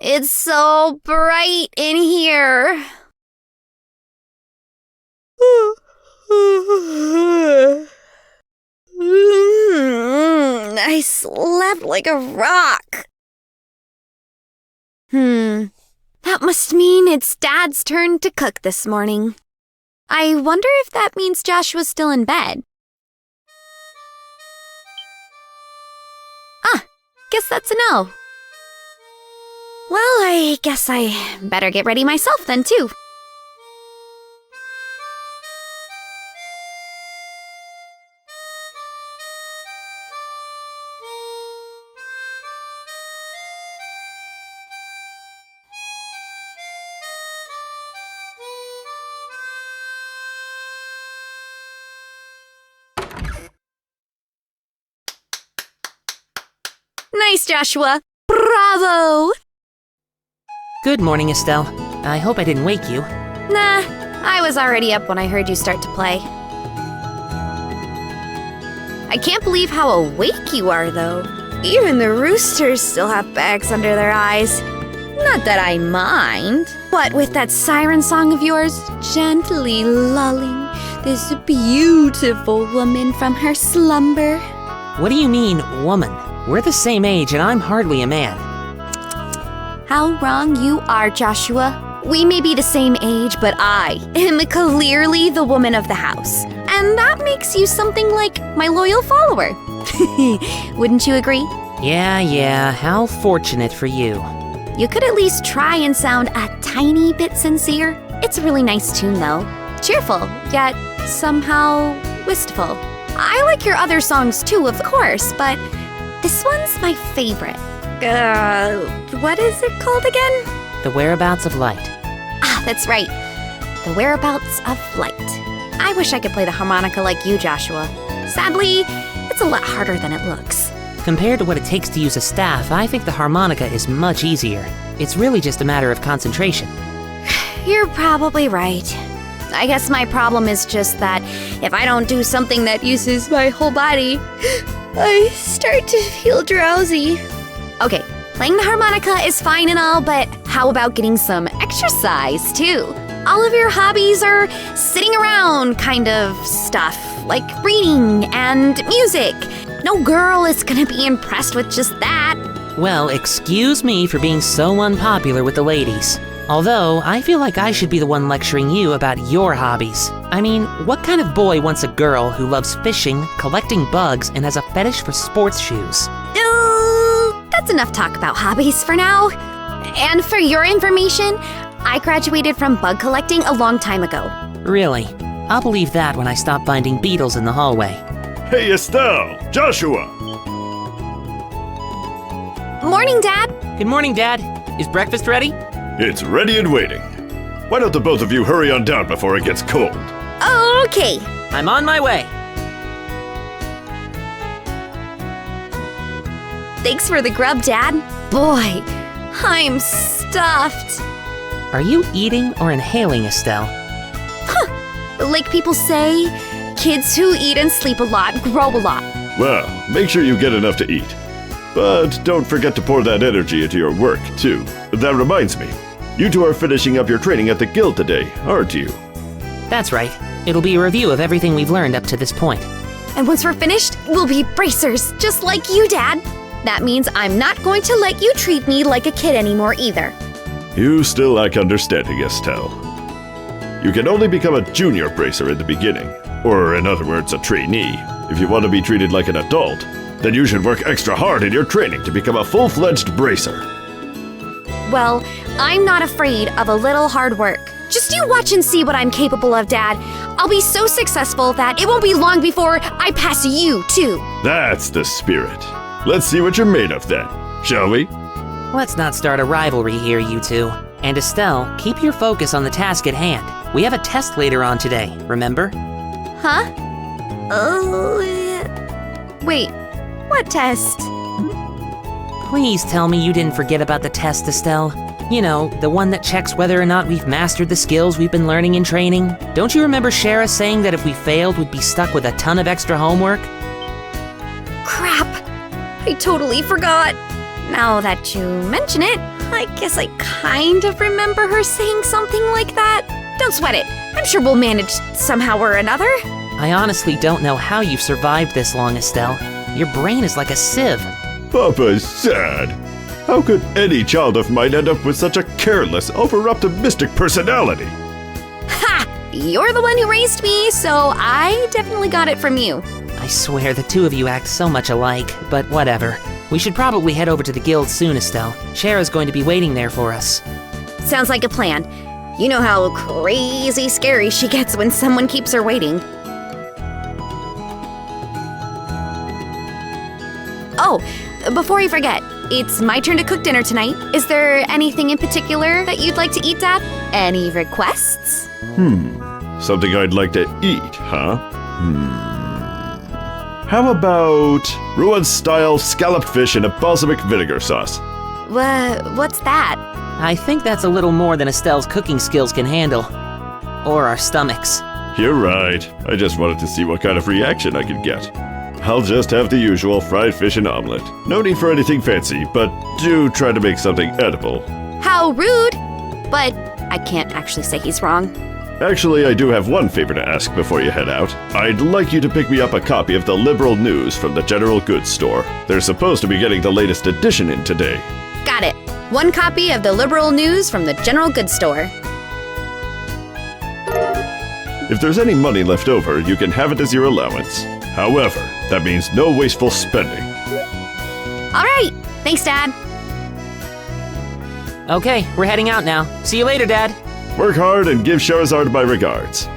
It's so bright in here. I slept like a rock. That must mean it's Dad's turn to cook this morning. I wonder if that means Joshua's still in bed. Guess that's a no. Well, I guess I better get ready myself then, too. Nice, Joshua. Bravo! Good morning, Estelle. I hope I didn't wake you. Nah, I was already up when I heard you start to play. I can't believe how awake you are, though. Even the roosters still have bags under their eyes. Not that I mind. What with that siren song of yours, gently lulling this beautiful woman from her slumber? What do you mean, woman? We're the same age and I'm hardly a man. How wrong you are, Joshua. We may be the same age, but I am clearly the woman of the house. And that makes you something like my loyal follower. Wouldn't you agree? Yeah, how fortunate for you. You could at least try and sound a tiny bit sincere. It's a really nice tune, though. Cheerful, yet somehow wistful. I like your other songs too, of course, but this one's my favorite. What is it called again? The Whereabouts of Light. That's right. The Whereabouts of Light. I wish I could play the harmonica like you, Joshua. Sadly, it's a lot harder than it looks. Compared to what it takes to use a staff, I think the harmonica is much easier. It's really just a matter of concentration. You're probably right. I guess my problem is just that if I don't do something that uses my whole body, I start to feel drowsy. Okay, playing the harmonica is fine and all, but how about getting some exercise, too? All of your hobbies are sitting around kind of stuff, like reading and music. No girl is gonna be impressed with just that. Well, excuse me for being so unpopular with the ladies. Although, I feel like I should be the one lecturing you about your hobbies. I mean, what kind of boy wants a girl who loves fishing, collecting bugs, and has a fetish for sports shoes? That's enough talk about hobbies for now. And for your information, I graduated from bug collecting a long time ago. Really? I'll believe that when I stop finding beetles in the hallway. Hey, Estelle! Joshua! Morning, Dad. Good morning, Dad. Is breakfast ready? It's ready and waiting. Why don't the both of you hurry on down before it gets cold? Okay. I'm on my way. Thanks for the grub, Dad. Boy, I'm stuffed. Are you eating or inhaling, Estelle? Like people say, kids who eat and sleep a lot grow a lot. Well, make sure you get enough to eat. But don't forget to pour that energy into your work, too. That reminds me, you two are finishing up your training at the guild today, aren't you? That's right. It'll be a review of everything we've learned up to this point. And once we're finished, we'll be bracers, just like you, Dad. That means I'm not going to let you treat me like a kid anymore either. You still lack understanding, Estelle. You can only become a junior bracer in the beginning, or in other words, a trainee. If you want to be treated like an adult, then you should work extra hard in your training to become a full-fledged bracer. Well, I'm not afraid of a little hard work. Just you watch and see what I'm capable of, Dad. I'll be so successful that it won't be long before I pass you, too. That's the spirit. Let's see what you're made of then, shall we? Let's not start a rivalry here, you two. And Estelle, keep your focus on the task at hand. We have a test later on today, remember? Huh? Wait, what test? Please tell me you didn't forget about the test, Estelle. You know, the one that checks whether or not we've mastered the skills we've been learning in training. Don't you remember Shara saying that if we failed, we'd be stuck with a ton of extra homework? Crap! I totally forgot. Now that you mention it, I guess I kind of remember her saying something like that. Don't sweat it. I'm sure we'll manage somehow or another. I honestly don't know how you've survived this long, Estelle. Your brain is like a sieve. Papa's sad. How could any child of mine end up with such a careless, over-optimistic personality? Ha! You're the one who raised me, so I definitely got it from you. I swear the two of you act so much alike, but whatever. We should probably head over to the guild soon, Estelle. Shara's going to be waiting there for us. Sounds like a plan. You know how crazy scary she gets when someone keeps her waiting. Oh, before I forget, it's my turn to cook dinner tonight. Is there anything in particular that you'd like to eat, Dad? Any requests? Something I'd like to eat, huh? How about Ruan-style scalloped fish in a balsamic vinegar sauce? What's that? I think that's a little more than Estelle's cooking skills can handle. Or our stomachs. You're right. I just wanted to see what kind of reaction I could get. I'll just have the usual fried fish and omelet. No need for anything fancy, but do try to make something edible. How rude! But I can't actually say he's wrong. Actually, I do have one favor to ask before you head out. I'd like you to pick me up a copy of the Liberal News from the General Goods Store. They're supposed to be getting the latest edition in today. Got it. One copy of the Liberal News from the General Goods Store. If there's any money left over, you can have it as your allowance. However, that means no wasteful spending. All right. Thanks, Dad. Okay, we're heading out now. See you later, Dad. Work hard and give Charizard my regards.